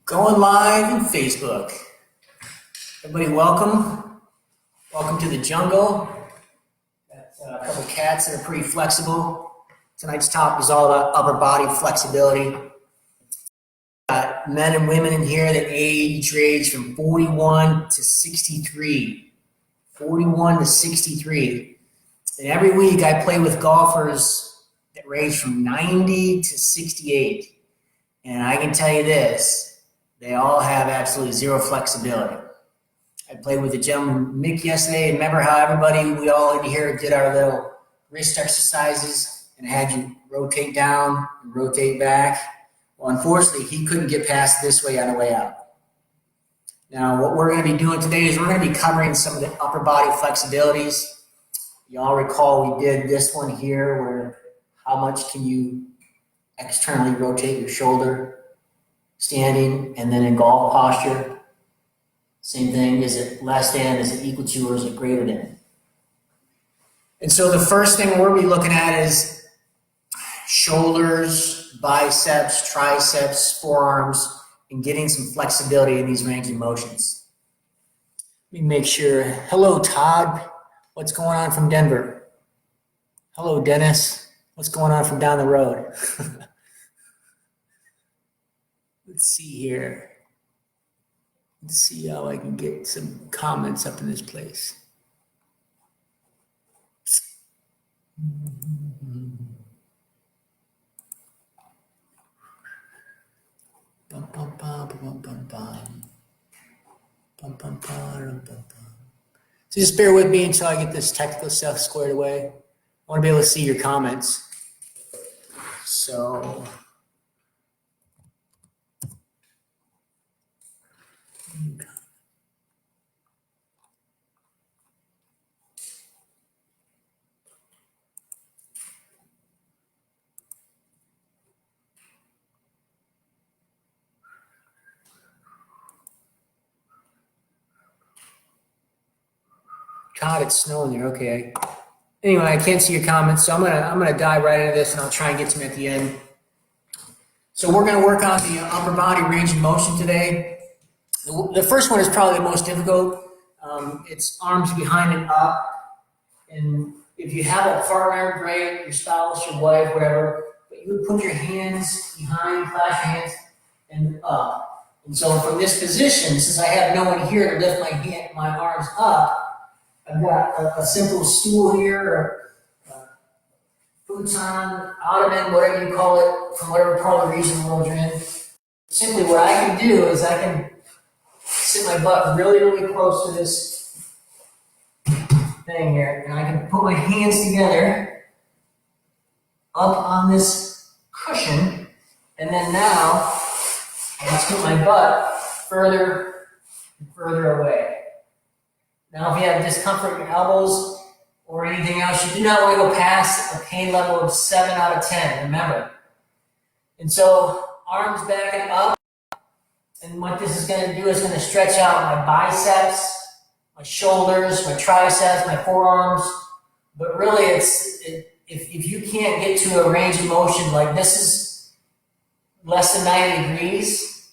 Going live on Facebook. Everybody welcome. Welcome to the jungle. Got a couple cats that are pretty flexible. Tonight's topic is all about upper body flexibility. Got men and women in here that range from 41 to 63. 41 to 63. And every week I play with golfers that range from 90 to 68. And I can tell you this, they all have absolutely zero flexibility. I played with a gentleman, Mick, yesterday, and remember how we all in here did our little wrist exercises and had you rotate down and rotate back? Well, unfortunately, he couldn't get past this way on the way out. Now, what we're going to be doing today is we're going to be covering some of the upper body flexibilities. You all recall we did this one here where how much can you externally rotate your shoulder standing, and then in golf posture, same thing. Is it less than, is it equal to, or is it greater than? And so the first thing we'll be looking at is shoulders, biceps, triceps, forearms, and getting some flexibility in these range of motions. Let me make sure. Hello, Todd. What's going on from Denver? Hello, Dennis. What's going on from down the road? Let's see here. Let's see how I can get some comments up in this place. So just bear with me until I get this technical stuff squared away. I want to be able to see your comments. So God, it's snowing there. Okay. Anyway, I can't see your comments, so I'm gonna dive right into this, and I'll try and get to them at the end. So we're gonna work on the upper body range of motion today. The first one is probably the most difficult. It's arms behind and up. And if you have a partner, great, your spouse, your wife, whatever, but you would put your hands behind, clasp your hands, and up. And so from this position, since I have no one here to lift my arms up, I've got a simple stool here, or futon, ottoman, whatever you call it, from whatever part of the region of the world you're in. Simply what I can do is I can sit my butt really, really close to this thing here, and I can put my hands together up on this cushion, and then now I just put my butt further and further away. Now, if you have discomfort in your elbows or anything else, you do not want to go past a pain level of 7 out of 10, remember. And so, arms back and up. And what this is going to do is going to stretch out my biceps, my shoulders, my triceps, my forearms. But really, if you can't get to a range of motion, like this is less than 90 degrees,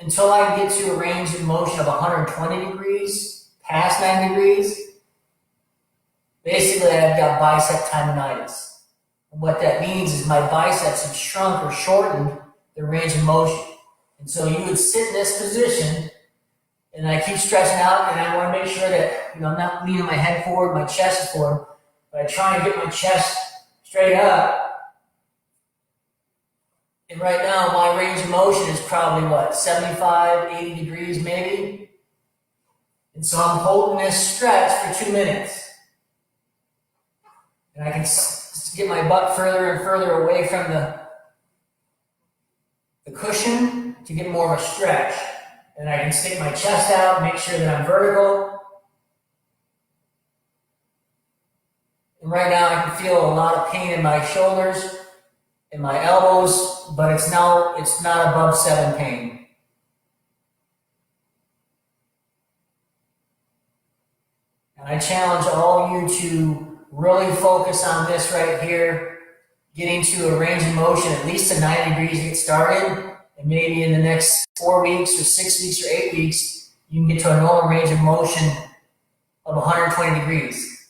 until I get to a range of motion of 120 degrees, past 90 degrees, basically I've got bicep tendonitis. And what that means is my biceps have shrunk or shortened the range of motion. And so you would sit in this position, and I keep stretching out, and I want to make sure that I'm not leaning my head forward, my chest is forward, but I try and get my chest straight up. And right now my range of motion is probably 75, 80 degrees maybe. And so I'm holding this stretch for 2 minutes. And I can get my butt further and further away from the cushion to get more of a stretch. And I can stick my chest out, make sure that I'm vertical. And right now I can feel a lot of pain in my shoulders and my elbows, but it's not above 7 pain. And I challenge all of you to really focus on this right here, getting to a range of motion at least to 90 degrees to get started, And maybe in the next 4 weeks or 6 weeks or 8 weeks, you can get to a normal range of motion of 120 degrees.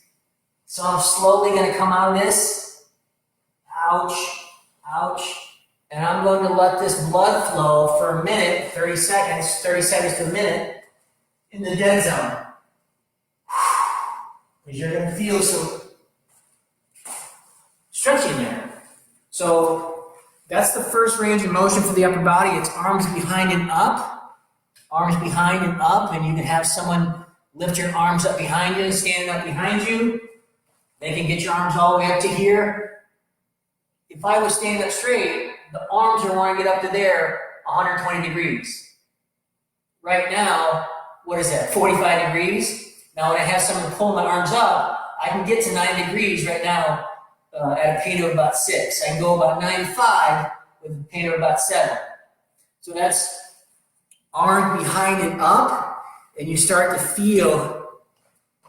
So I'm slowly going to come out of this. Ouch, ouch. And I'm going to let this blood flow for a minute, 30 seconds to a minute in the dead zone. Because you're going to feel some stretching there. So that's the first range of motion for the upper body. It's arms behind and up. Arms behind and up. And you can have someone lift your arms up behind you, standing up behind you. They can get your arms all the way up to here. If I was standing up straight, the arms are wanting to get up to there, 120 degrees. Right now, what is that, 45 degrees? Now when I have someone pull my arms up, I can get to 9 degrees right now at a pain of about 6. I can go about 9.5 with a pain of about 7. So that's arm behind and up, and you start to feel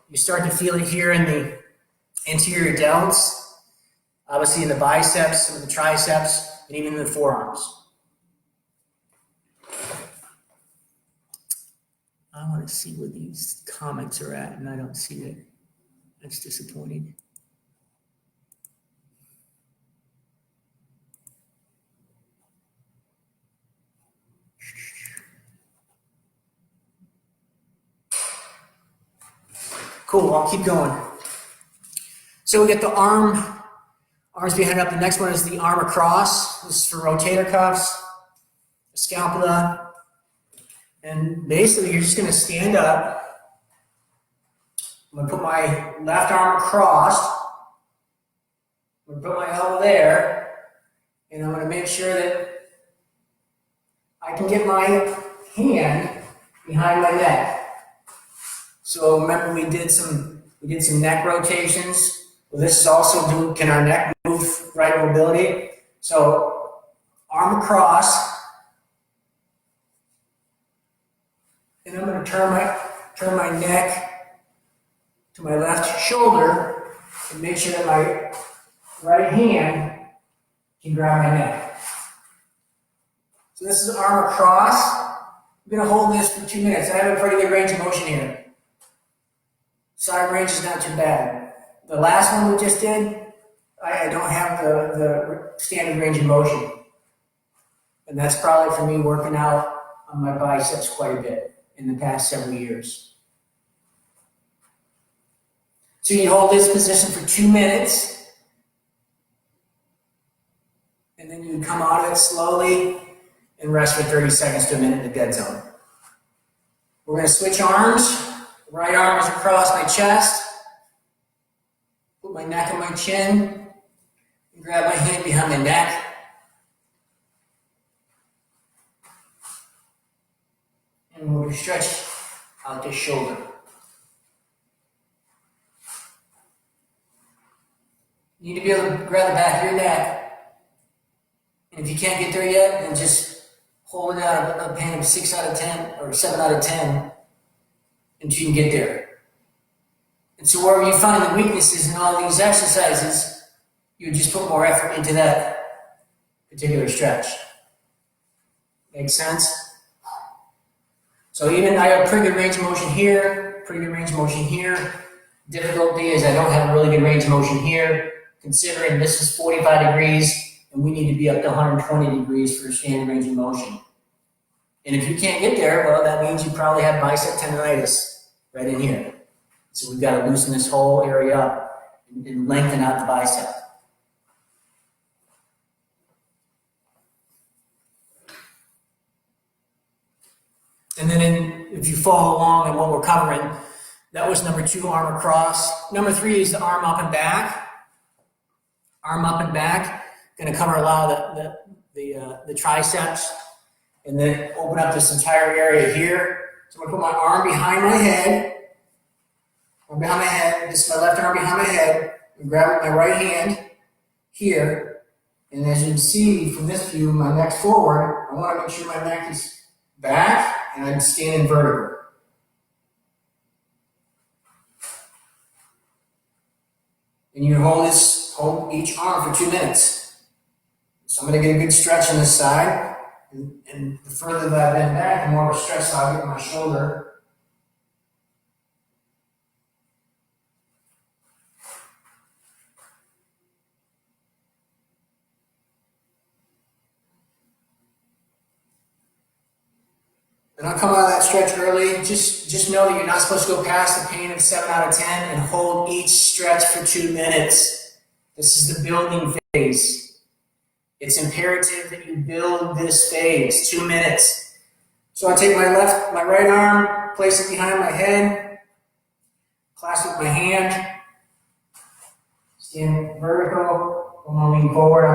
it here in the anterior delts, obviously in the biceps, some of the triceps, and even in the forearms. I want to see where these comments are at, and I don't see it. That's disappointing. Cool, I'll keep going. So we get the arms behind up. The next one is the arm across. This is for rotator cuffs, scapula. And basically, you're just going to stand up. I'm going to put my left arm across. I'm going to put my elbow there. And I'm going to make sure that I can get my hand behind my neck. So remember, we did some neck rotations. Well, this is also can our neck move right mobility? So arm across. And I'm going to turn my neck to my left shoulder and make sure that my right hand can grab my neck. So this is arm across. I'm going to hold this for 2 minutes. I have a pretty good range of motion here. Side range is not too bad. The last one we just did, I don't have the standard range of motion. And that's probably for me working out on my biceps quite a bit in the past several years. So you hold this position for 2 minutes, and then you come out of it slowly and rest for 30 seconds to a minute in the dead zone. We're going to switch arms. Right arm is across my chest. Put my neck on my chin, and grab my hand behind my neck. And we'll stretch out this shoulder. You need to be able to grab the back of your neck. And if you can't get there yet, then just hold it out of a pain of 6 out of 10 or 7 out of 10 until you can get there. And so wherever you find the weaknesses in all these exercises, you just put more effort into that particular stretch. Make sense? So even I have pretty good range of motion here, pretty good range of motion here. Difficulty is I don't have a really good range of motion here, considering this is 45 degrees and we need to be up to 120 degrees for a standard range of motion. And if you can't get there, well, that means you probably have bicep tendonitis right in here. So we've got to loosen this whole area up and lengthen out the bicep. And then if you follow along in what we're covering, that was number 2, arm across. Number 3 is the arm up and back. Arm up and back. Going to cover a lot of the triceps. And then open up this entire area here. So I'm going to put my arm behind my head. This is my left arm behind my head. I'm grab my right hand here. And as you can see from this view, my neck's forward. I want to make sure my neck is back and I'm standing vertical. And you hold each arm for 2 minutes. So I'm going to get a good stretch on this side. And the further that I bend back, the more of a stretch I'll get in my shoulder. And I'll come out of that stretch early. Just know that you're not supposed to go past the pain of 7 out of 10 and hold each stretch for 2 minutes. This is the building phase. It's imperative that you build this phase, 2 minutes. So I take my right arm, place it behind my head, clasp with my hand, stand vertical. I'm gonna lean forward.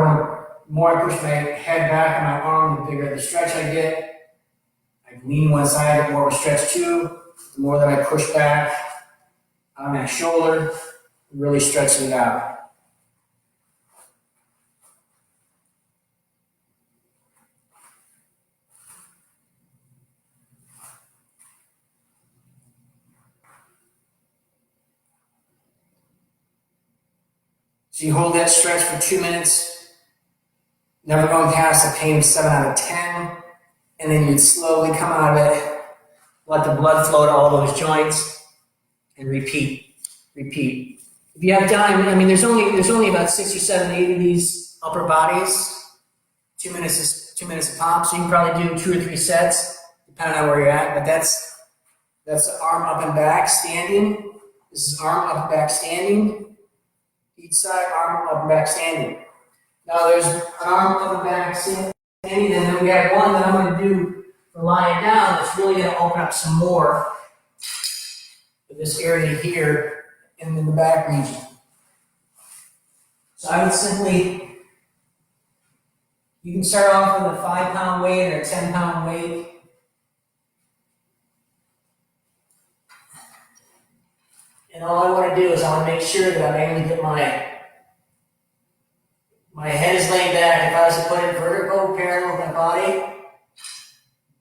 The more I push my head back and my arm, the bigger the stretch I get. I lean one side, get more of a stretch too. The more that I push back on that shoulder, really stretching it out. So you hold that stretch for 2 minutes, never going past the pain of 7 out of 10, and then you'd slowly come out of it, let the blood flow to all those joints, and repeat. If you have time, I mean, there's only about 6 or 7, 8 of these upper bodies. 2 minutes a pop, so you can probably do 2 or 3 sets, depending on where you're at. But that's the arm up and back standing. This is arm up and back standing. Each side, arm up and back standing. Now there's an arm up and back standing, and then we have one that I'm going to do for lying down that's really going to open up some more of this area here and in the back region. So I would simply, you can start off with a 5-pound weight or a 10-pound weight. And all I want to do is I want to make sure that I'm able to get my head is laying back. If I was to put it vertical, parallel with my body,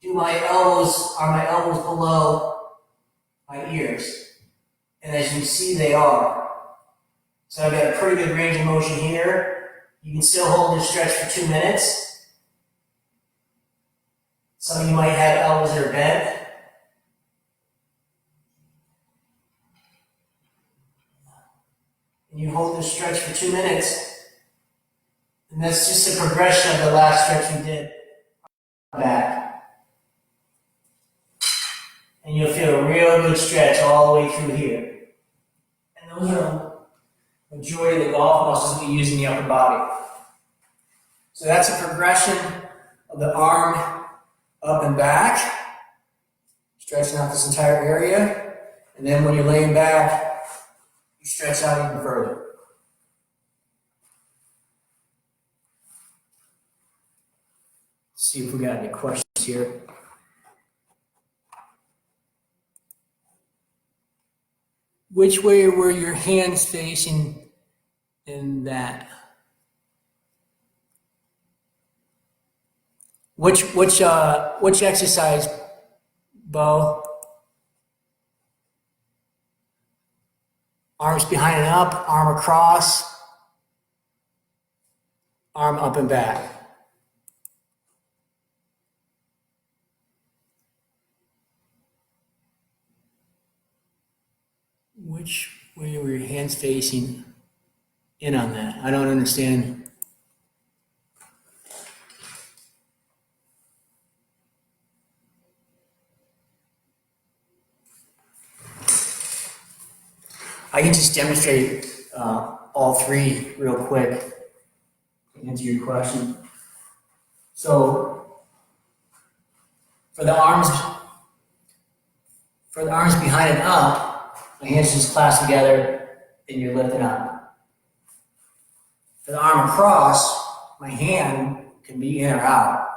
are my elbows below my ears? And as you see, they are. So I've got a pretty good range of motion here. You can still hold this stretch for 2 minutes. Some of you might have elbows that are bent. And you hold this stretch for 2 minutes. And that's just a progression of the last stretch we did. Back. And you'll feel a real good stretch all the way through here. And those are the majority of the golf muscles we use in the upper body. So that's a progression of the arm up and back, stretching out this entire area. And then when you're laying back, you stretch out even further. Let's see if we got any questions here. Which way were your hands facing in that? Which exercise, Bo? Arms behind and up, arm across, arm up and back. Which way were your hands facing in on that? I don't understand. I can just demonstrate all three real quick to answer your question. So for the arms behind and up, my hands just clasp together and you're lifting up. For the arm across, my hand can be in or out.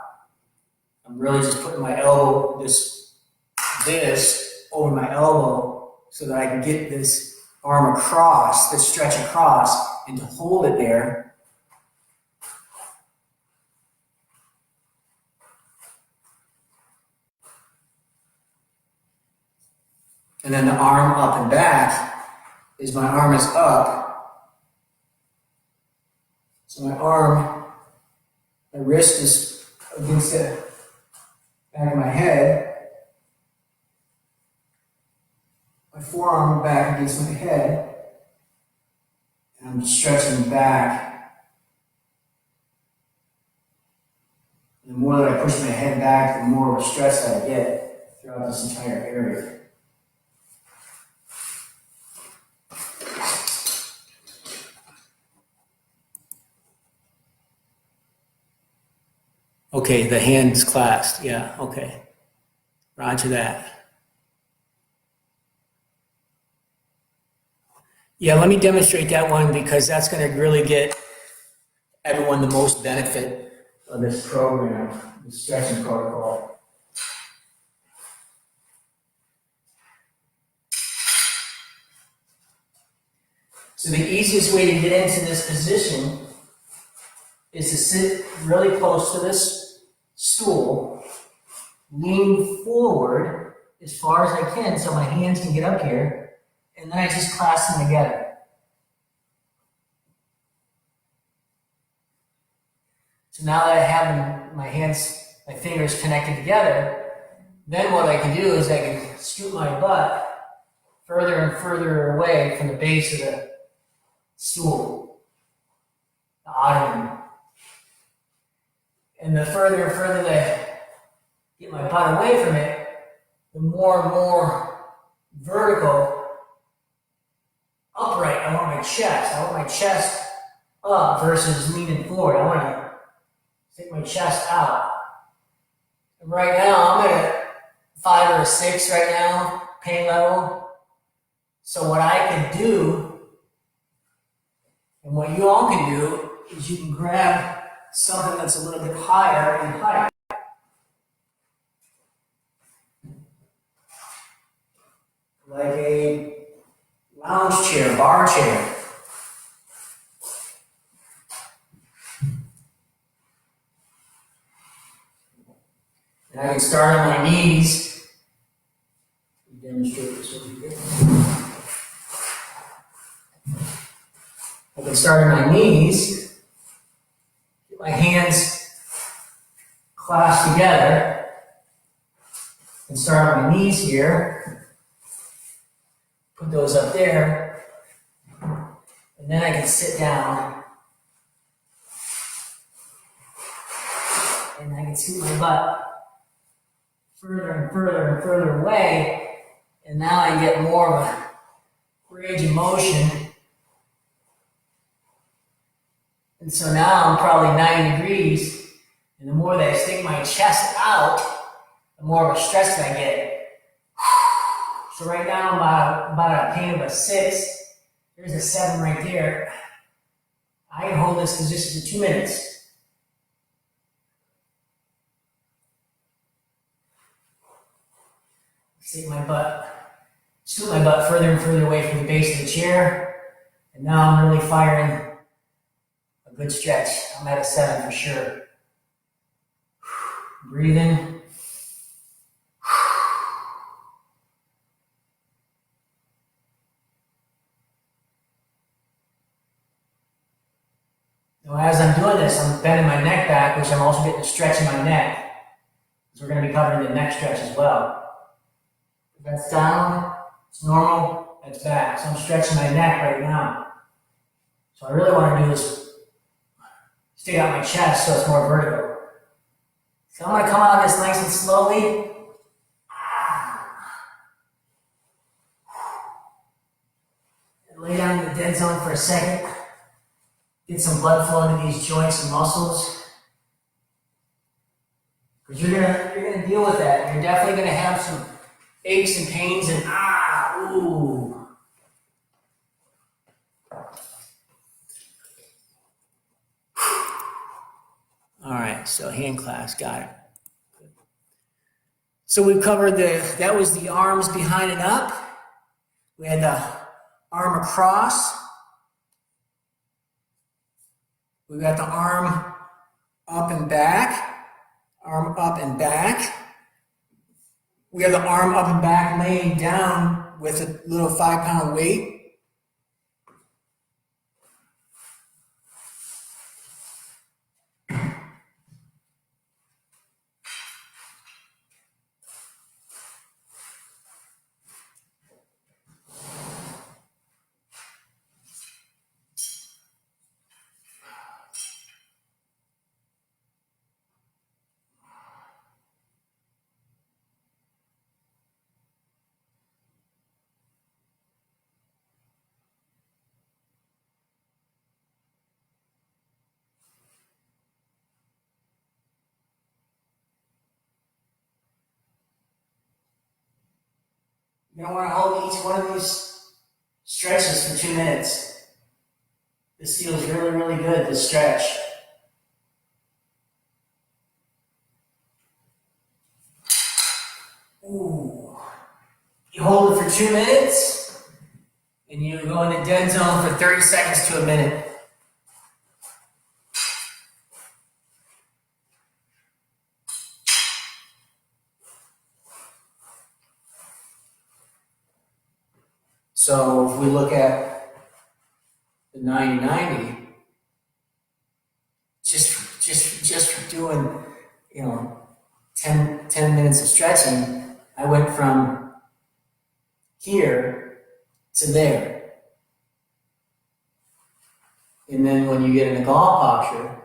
I'm really just putting my elbow, this over my elbow so that I can get this arm across, this stretch across, and to hold it there. And then the arm up and back is my arm is up. So my wrist is against the back of my head. My forearm back against my head. And I'm stretching back. And the more that I push my head back, the more of a stretch that I get throughout this entire area. Okay, the hands clasped. Yeah, okay. Roger that. Yeah, let me demonstrate that one because that's going to really get everyone the most benefit of this program, the stretching protocol. So the easiest way to get into this position is to sit really close to this stool, lean forward as far as I can so my hands can get up here, and then I just clasp them together. So now that I have my hands, my fingers connected together, then what I can do is I can scoot my butt further and further away from the base of the stool, the ottoman. And the further and further that I get my butt away from it, the more and more vertical, upright I want my chest. I want my chest up versus leaning forward. I want to stick my chest out. And right now, I'm at a 5 or a 6 right now, pain level. So what I can do, and what you all can do, is you can grab something that's a little bit higher in height. Like a lounge chair, bar chair. And I can start on my knees. Demonstrate this over here. I can start on my knees, get my hands clasped together, and start on my knees here. Put those up there, and then I can sit down, and I can scoot my butt further and further and further away, and now I get more of a range of motion. And so now I'm probably 90 degrees, and the more that I stick my chest out, the more of a stretch that I get. So right now I'm about a pain of a 6. There's a 7 right there. I can hold this position for 2 minutes. Scoot my butt further and further away from the base of the chair. And now I'm really firing a good stretch. I'm at a 7 for sure. Breathing. Now as I'm doing this, I'm bending my neck back, which I'm also getting a stretch in my neck. So we're going to be covering the neck stretch as well. If that's down, it's normal, that's back. So I'm stretching my neck right now. So I really want to do is stick out my chest so it's more vertical. So I'm going to come out of this nice and slowly. And lay down in the dead zone for a second. Get some blood flow into these joints and muscles. Because you're gonna deal with that. You're definitely gonna have some aches and pains and ooh. All right, so hand clasp, got it. So we've covered that was the arms behind and up. We had the arm across. We got the arm up and back, arm up and back. We have the arm up and back laying down with a little 5-pound weight. You're gonna wanna hold each one of these stretches for 2 minutes. This feels really, really good, this stretch. Ooh. You hold it for 2 minutes, and you go in the dead zone for 30 seconds to a minute. So if we look at the 90-90, just for doing, 10 minutes of stretching, I went from here to there. And then when you get in the gall posture,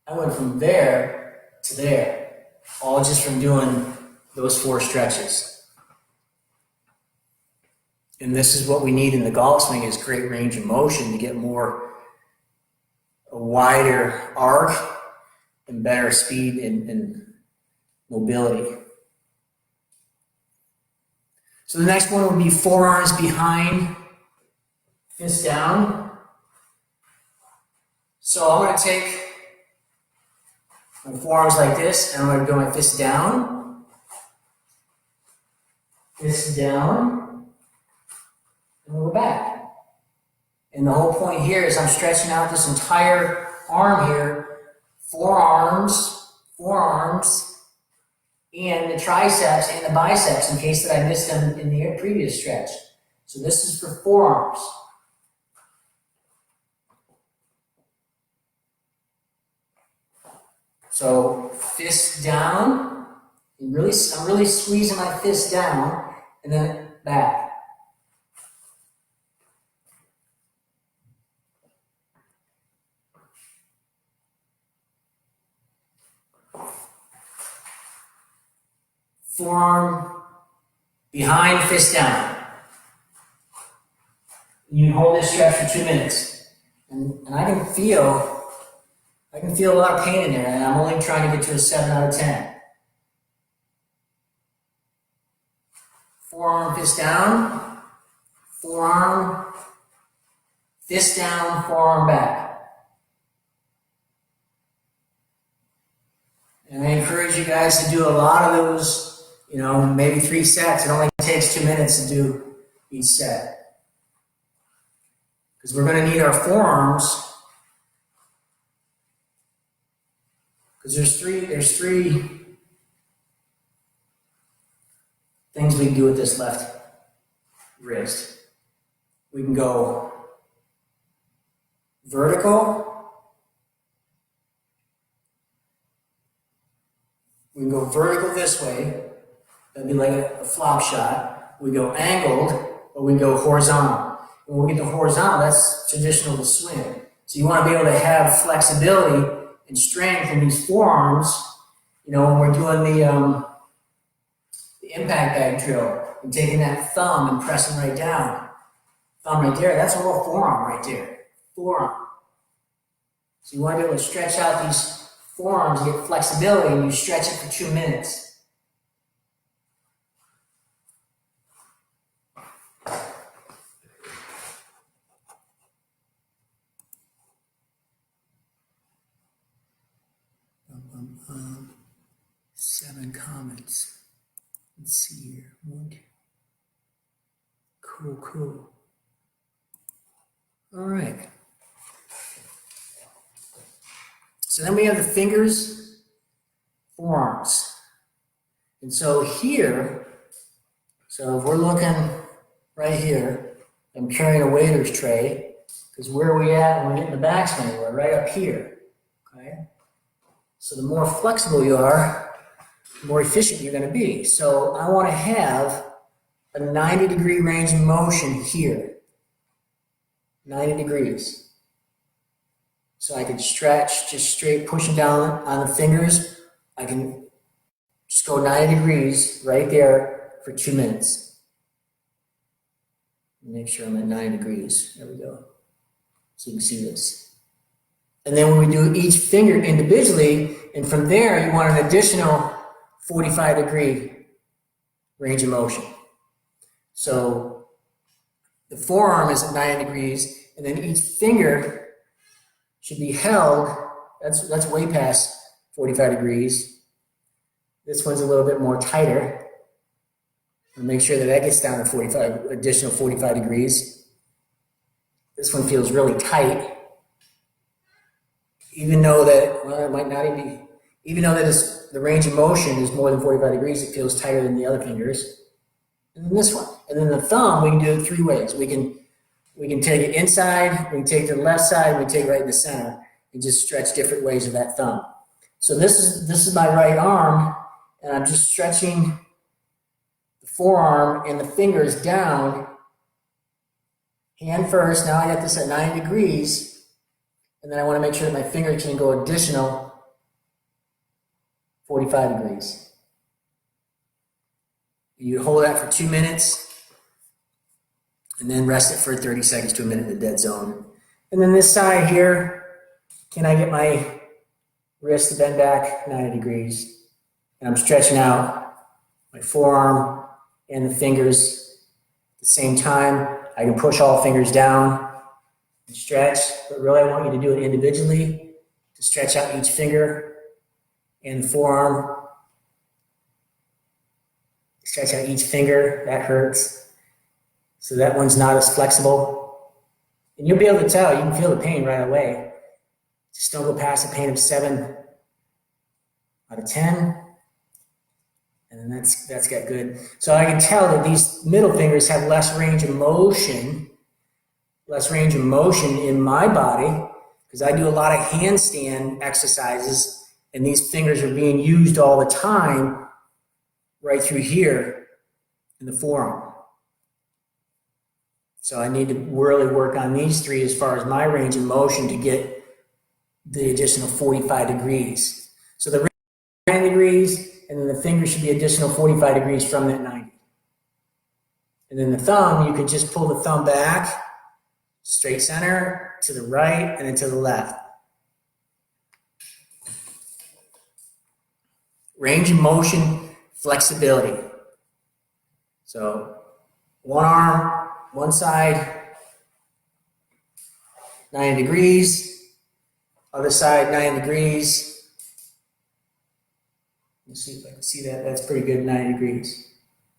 I went from there to there, all just from doing those 4 stretches. And this is what we need in the golf swing, is great range of motion to get a wider arc and better speed and mobility. So the next one would be forearms behind, fist down. So I'm going to take my forearms like this, and I'm going to go my fist down, and we'll go back. And the whole point here is I'm stretching out this entire arm here, forearms, and the triceps and the biceps in case that I missed them in the previous stretch. So this is for forearms. So fist down, and I'm really squeezing my fist down, and then back. Forearm behind, fist down. You hold this stretch for 2 minutes, and I can feel a lot of pain in there, and I'm only trying to get to a 7 out of 10. Forearm, fist down, forearm, fist down, forearm back. And I encourage you guys to do a lot of those, maybe 3 sets. It only takes 2 minutes to do each set. Because we're going to need our forearms. Because there's three things we can do with this left wrist. We can go vertical. We can go vertical this way. That'd be like a flop shot. We go angled, or we go horizontal. When we get to horizontal, that's traditional to swing. So you want to be able to have flexibility and strength in these forearms, when we're doing the impact bag drill, and taking that thumb and pressing right down. Thumb right there, that's a little forearm right there. Forearm. So you want to be able to stretch out these forearms, get flexibility, and you stretch it for 2 minutes. Seven comments. Let's see here. 1, 2. Cool. All right. So then we have the fingers, forearms. And so here, so if we're looking right here, I'm carrying a waiter's tray, because where are we at when we're getting the backswing? We're right up here. Okay? So the more flexible you are, the more efficient you're going to be. So I want to have a 90-degree range of motion here. 90 degrees. So I can stretch just straight pushing down on the fingers. I can just go 90 degrees right there for 2 minutes. Make sure I'm at 90 degrees. There we go. So you can see this. And then when we do each finger individually, and from there you want an additional 45-degree range of motion. So the forearm is at 90 degrees, and then each finger should be held. That's way past 45 degrees. This one's a little bit more tighter. And make sure that that gets down to additional 45 degrees. This one feels really tight. Even though that, well, it might not even be, even though that the range of motion is more than 45 degrees, it feels tighter than the other fingers. And then this one. And then the thumb, we can do it 3 ways. We can take it inside, we can take it to the left side, we can take it right in the center, and just stretch different ways of that thumb. So this is my right arm, and I'm just stretching the forearm and the fingers down. Hand first. Now I got this at 90 degrees. And then I want to make sure that my finger can go additional 45 degrees. You hold that for 2 minutes and then rest it for 30 seconds to a minute in the dead zone. And then this side here, can I get my wrist to bend back 90 degrees? And I'm stretching out my forearm and the fingers at the same time. I can push all fingers down and stretch, but really I want you to do it individually to stretch out each finger and the forearm. Stretch out each finger, that hurts. So that one's not as flexible. And you'll be able to tell, you can feel the pain right away. Just don't go past the pain of 7 out of 10. And then that's got good. So I can tell that these middle fingers have less range of motion in my body, because I do a lot of handstand exercises, and these fingers are being used all the time right through here in the forearm. So I need to really work on these 3 as far as my range of motion to get the additional 45 degrees. So the 90 degrees, and then the finger should be additional 45 degrees from that 90. And then the thumb, you can just pull the thumb back, straight center, to the right, and then to the left. Range of motion, flexibility. So one arm, one side, 90 degrees, other side, 90 degrees. Let's see if I can see that. That's pretty good, 90 degrees.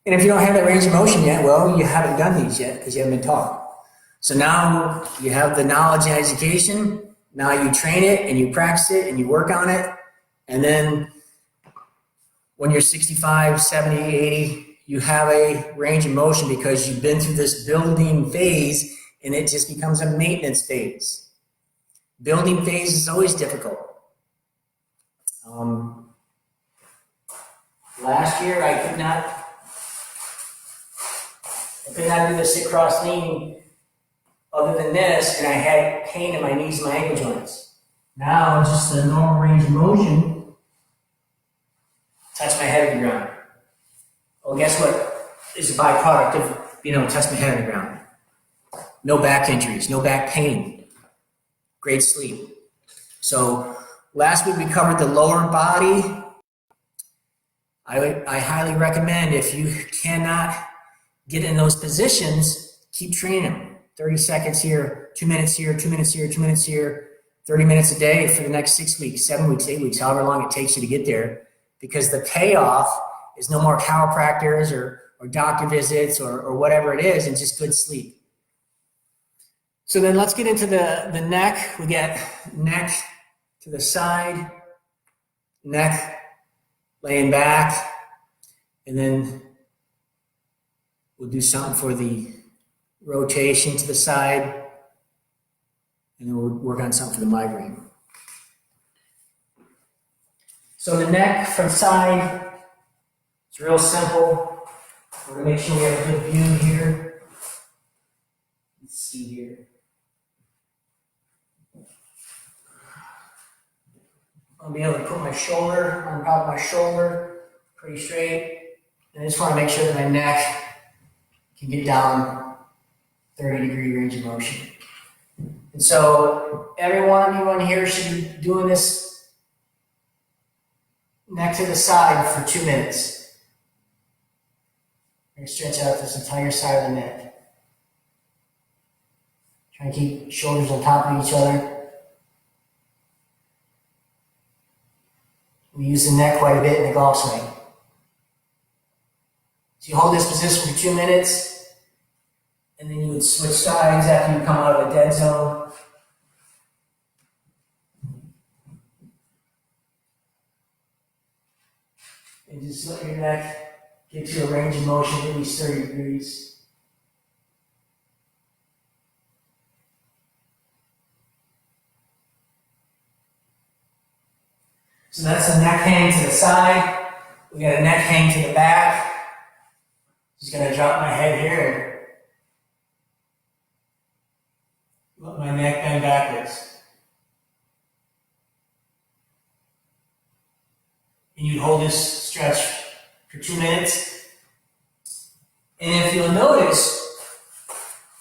And if you don't have that range of motion yet, well, you haven't done these yet because you haven't been taught. So now you have the knowledge and education. Now you train it and you practice it and you work on it. And then when you're 65, 70, 80, you have a range of motion because you've been through this building phase, and it just becomes a maintenance phase. Building phase is always difficult. Last year, I could not do the sit cross lean other than this, and I had pain in my knees and my ankle joints. Now, just a normal range of motion, touch my head to the ground. Well, guess what is a byproduct of being able to touch my head on the ground? No back injuries, no back pain, great sleep. So last week we covered the lower body. I highly recommend, if you cannot get in those positions, keep training them. 30 seconds here, 2 minutes here, 2 minutes here, 2 minutes here, 30 minutes a day for the next 6 weeks, 7 weeks, 8 weeks, however long it takes you to get there. Because the payoff is no more chiropractors or doctor visits or whatever it is, and just good sleep. So then let's get into the neck. We get neck to the side, neck laying back, and then we'll do something for the rotation to the side, and then we'll work on something for the migraine. So the neck from side, it's real simple. We're going to make sure we have a good view here. Let's see here. I'll be able to put my shoulder on top of my shoulder, pretty straight. And I just want to make sure that my neck can get down 30-degree range of motion. And so everyone here should be doing this neck to the side for 2 minutes. You're going to stretch out this entire side of the neck. Try and keep shoulders on top of each other. We use the neck quite a bit in the golf swing. So you hold this position for 2 minutes, and then you would switch sides after you come out of a dead zone. And just let your neck get to a range of motion of at least 30 degrees. So that's a neck hang to the side. We got a neck hang to the back. Just gonna drop my head here and let my neck bend backwards. And you'd hold this stretch for 2 minutes. And if you'll notice,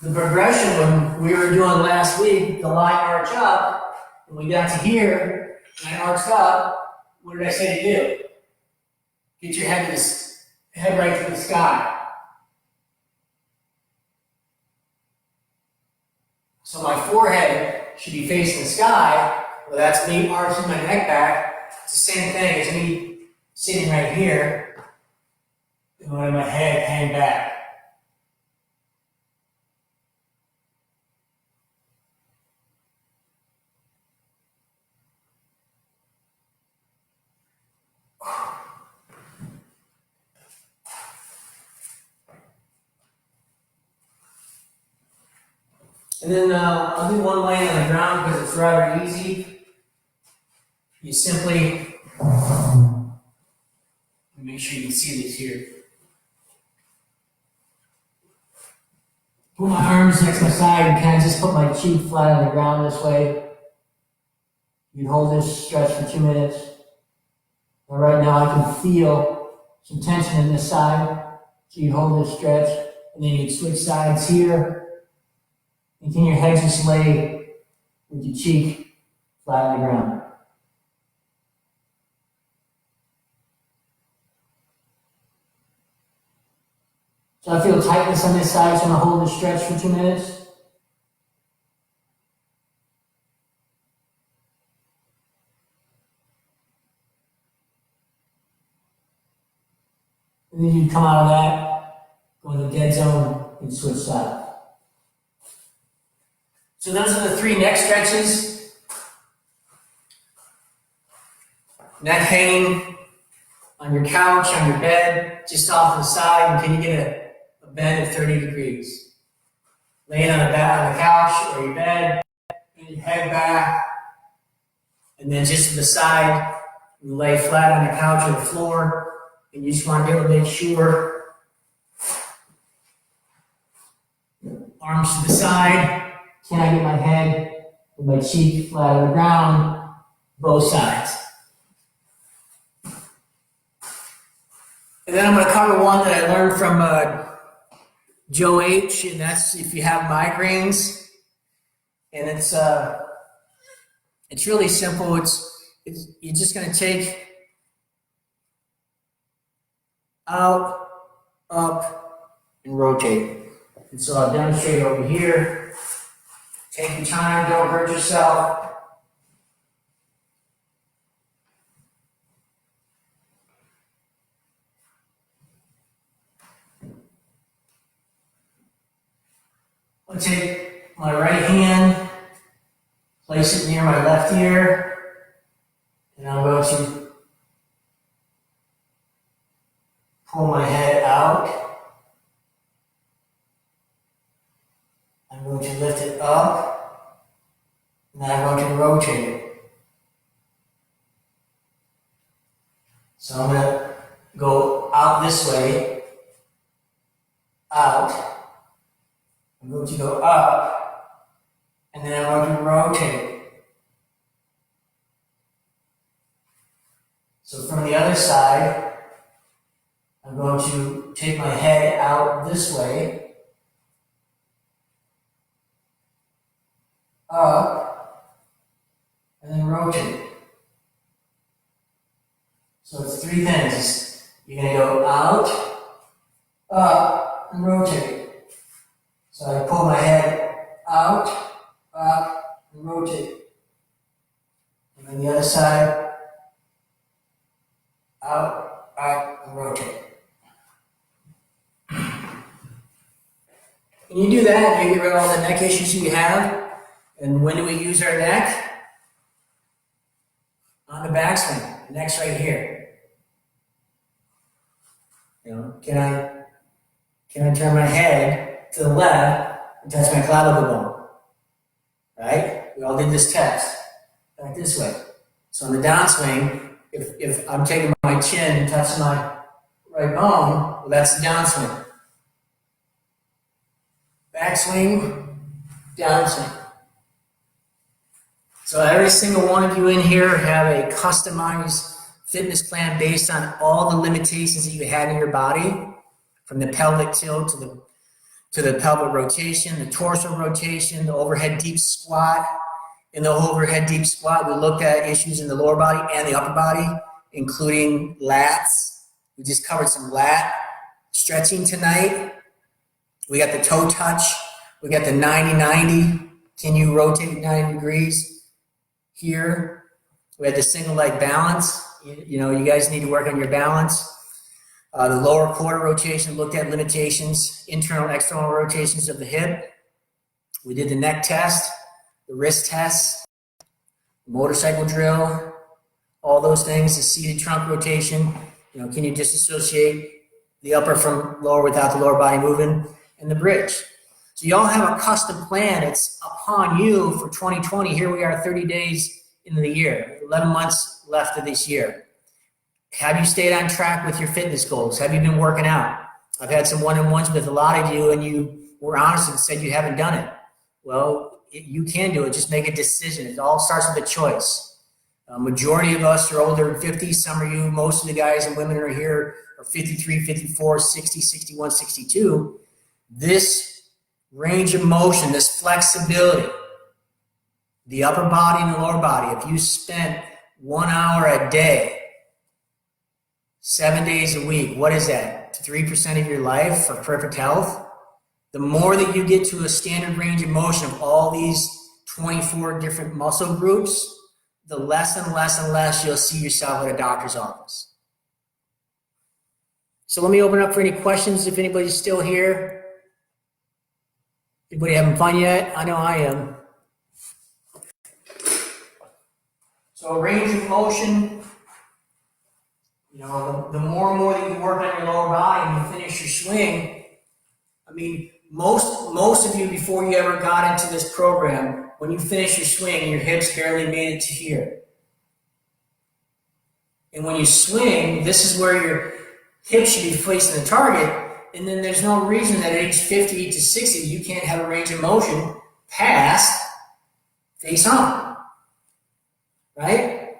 the progression when we were doing last week, the line arch up, and we got to here, and I arched up, what did I say to do? Get your head right to the sky. So my forehead should be facing the sky. Well, that's me arching my neck back. It's the same thing as me sitting right here and letting my head hang back. And then I'll do one laying on the ground because it's rather easy. You simply, make sure you can see this here. Put my arms next to my side and kind of just put my cheek flat on the ground this way. You hold this stretch for 2 minutes. And right now I can feel some tension in this side. So you hold this stretch and then you switch sides here. And can your head just lay with your cheek flat on the ground? So I feel tightness on this side, so I'm going to hold this stretch for 2 minutes. And then you come out of that, go in the dead zone, and switch sides. So those are the 3 neck stretches. Neck hanging on your couch, on your bed, just off to the side until you get a bend of 30 degrees. Laying on the couch or your bed, and your head back, and then just to the side, you lay flat on the couch or the floor, and you just want to be able to make sure arms to the side. Can I get my head with my cheek flat on the ground, both sides? And then I'm going to cover one that I learned from Joe H., and that's if you have migraines. And it's really simple. You're just going to take out, up, and rotate. And so I'll demonstrate over here. Take your time, don't hurt yourself. I'll take my right hand, place it near my left ear, and I'm going to pull my head out. I'm going to lift it up, and then I'm going to rotate it. So I'm going to go out this way, out. I'm going to go up, and then I'm going to rotate. So from the other side, I'm going to take my head out this way, up, and then rotate. So it's 3 things. You're going to go out, up, and rotate. So I pull my head out, up, and rotate. And on the other side, out, up, and rotate. When you do that, you get rid of all the neck issues you have. And when do we use our neck? On the backswing. The neck's right here. You know, can I turn my head to the left and touch my clavicle bone? Right? We all did this test. Back this way. So on the downswing, if I'm taking my chin and touching my right bone, well, that's the downswing. Backswing, downswing. So every single one of you in here have a customized fitness plan based on all the limitations that you had in your body, from the pelvic tilt to the pelvic rotation, the torso rotation, the overhead deep squat. In the overhead deep squat, we looked at issues in the lower body and the upper body, including lats. We just covered some lat stretching tonight. We got the toe touch. We got the 90-90. Can you rotate 90 degrees here? We had the single leg balance. You know, you guys need to work on your balance. The lower quarter rotation, looked at limitations, internal, external rotations of the hip. We did the neck test, the wrist test, motorcycle drill, all those things, the seated trunk rotation. You know, can you disassociate the upper from lower without the lower body moving? And the bridge. So you all have a custom plan. It's upon you for 2020. Here we are 30 days into the year, 11 months left of this year. Have you stayed on track with your fitness goals? Have you been working out? I've had some one-on-ones with a lot of you, and you were honest and said you haven't done it. Well, you can do it. Just make a decision. It all starts with a choice. A majority of us are older than 50. Some of you, most of the guys and women are here are 53, 54, 60, 61, 62. This range of motion, this flexibility, the upper body and the lower body, if you spent 1 hour a day, 7 days a week, what is that? 3% of your life for perfect health? The more that you get to a standard range of motion of all these 24 different muscle groups, the less and less and less you'll see yourself at a doctor's office. So let me open up for any questions if anybody's still here. Anybody having fun yet? I know I am. So range of motion, you know, the more and more that you work on your lower body and you finish your swing, I mean, most of you, before you ever got into this program, when you finish your swing, your hips barely made it to here. And when you swing, this is where your hips should be facing the target. And then there's no reason that at age 50 to 60, you can't have a range of motion past face on, right?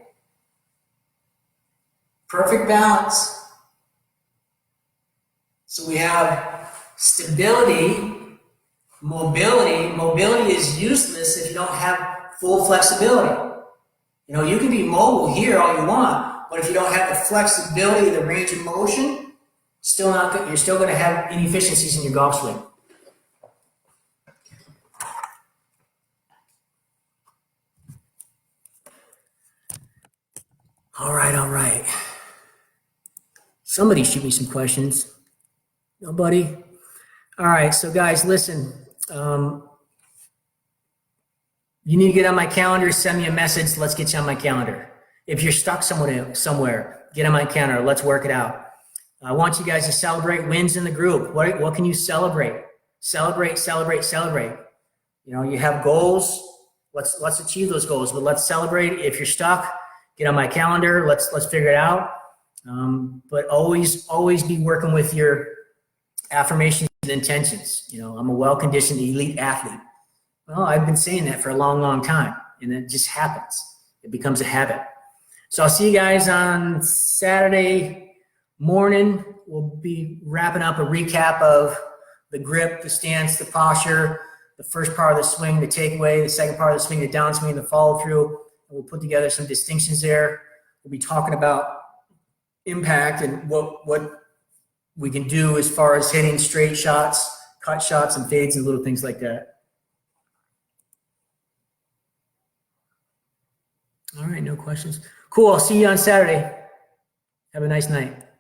Perfect balance. So we have stability, mobility. Mobility is useless if you don't have full flexibility. You know, you can be mobile here all you want, but if you don't have the flexibility, the range of motion, you're still going to have inefficiencies in your golf swing. All right. Somebody shoot me some questions. Nobody? All right, so guys, listen. You need to get on my calendar, send me a message. Let's get you on my calendar. If you're stuck somewhere, get on my calendar. Let's work it out. I want you guys to celebrate wins in the group. What can you celebrate? Celebrate. You know, you have goals. Let's achieve those goals, but let's celebrate. If you're stuck, get on my calendar. Let's figure it out. But always be working with your affirmations and intentions. You know, I'm a well-conditioned elite athlete. Well, I've been saying that for a long, long time, and it just happens. It becomes a habit. So I'll see you guys on Saturday morning. We'll be wrapping up a recap of the grip, the stance, the posture, the first part of the swing, the takeaway, the second part of the swing, the downswing, the follow through. And we'll put together some distinctions there. We'll be talking about impact and what we can do as far as hitting straight shots, cut shots, and fades and little things like that. All right, no questions. Cool. I'll see you on Saturday. Have a nice night.